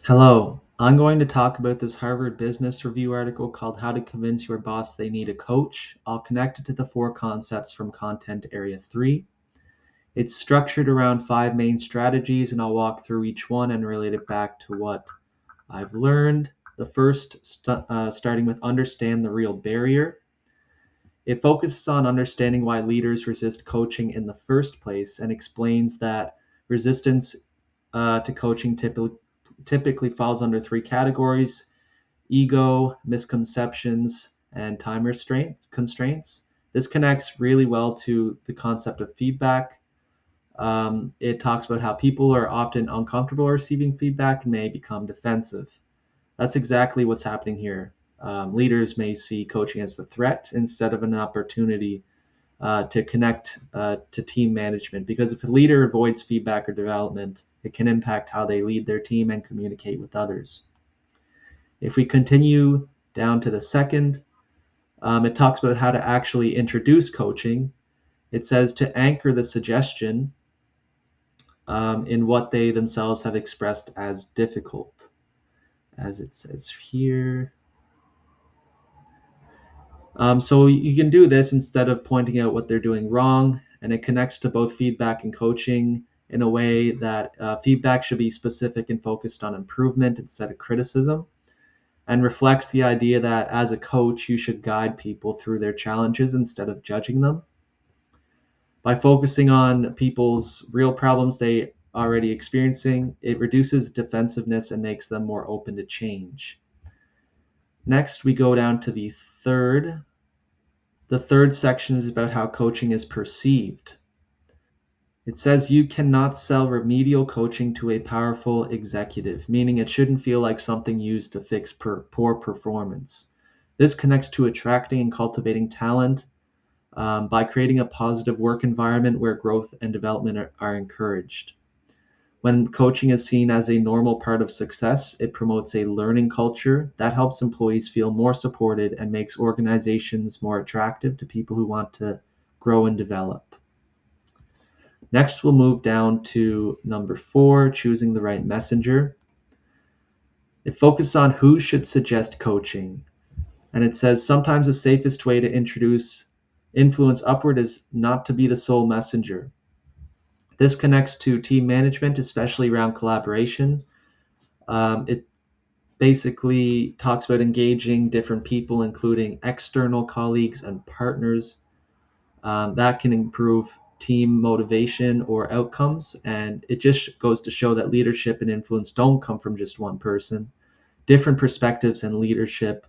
Hello, I'm going to talk about this Harvard Business Review article called How to Convince Your Boss They Need a Coach. I'll connect it to the four concepts from Content Area 3. It's structured around five main strategies, and I'll walk through each one and relate it back to what I've learned. The first, starting with understand the real barrier. It focuses on understanding why leaders resist coaching in the first place and explains that resistance to coaching typically falls under three categories: ego, misconceptions, and time restraint constraints. This connects really well to the concept of feedback. It talks about how people are often uncomfortable receiving feedback and may become defensive. That's exactly what's happening here. Leaders may see coaching as a threat instead of an opportunity to connect to team management. Because if a leader avoids feedback or development, it can impact how they lead their team and communicate with others. If we continue down to the second, it talks about how to actually introduce coaching. It says to anchor the suggestion in what they themselves have expressed as difficult, as it says here. So you can do this instead of pointing out what they're doing wrong, and it connects to both feedback and coaching in a way that feedback should be specific and focused on improvement instead of criticism, and reflects the idea that as a coach, you should guide people through their challenges instead of judging them. By focusing on people's real problems they already experiencing, it reduces defensiveness and makes them more open to change. Next, we go down to the third. The third section is about how coaching is perceived. It says you cannot sell remedial coaching to a powerful executive, meaning it shouldn't feel like something used to fix poor performance. This connects to attracting and cultivating talent by creating a positive work environment where growth and development are encouraged. When coaching is seen as a normal part of success, it promotes a learning culture that helps employees feel more supported and makes organizations more attractive to people who want to grow and develop. Next, we'll move down to number 4, choosing the right messenger. It focuses on who should suggest coaching. And it says sometimes the safest way to introduce influence upward is not to be the sole messenger. This connects to team management, especially around collaboration. It basically talks about engaging different people, including external colleagues and partners. That can improve team motivation or outcomes. And it just goes to show that leadership and influence don't come from just one person. Different perspectives and leadership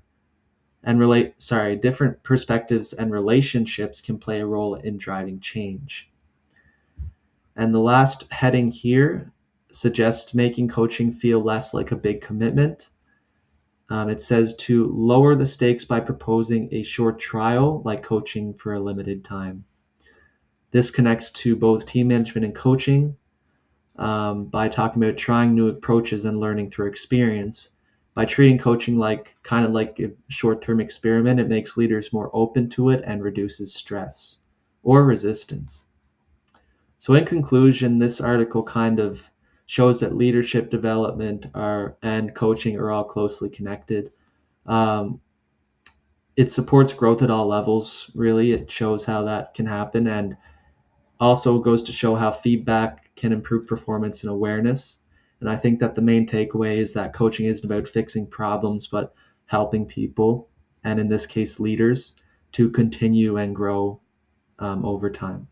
and different perspectives and relationships can play a role in driving change. And the last heading here suggests making coaching feel less like a big commitment. It says to lower the stakes by proposing a short trial, like coaching for a limited time. This connects to both team management and coaching by talking about trying new approaches and learning through experience. By treating coaching like kind of like a short-term experiment, it makes leaders more open to it and reduces stress or resistance. So in conclusion, this article kind of shows that leadership development and coaching are all closely connected. Um, it supports growth at all levels, really. It shows how that can happen, and also goes to show how feedback can improve performance and awareness. And I think that the main takeaway is that coaching isn't about fixing problems, but helping people, and in this case, leaders, to continue and grow over time.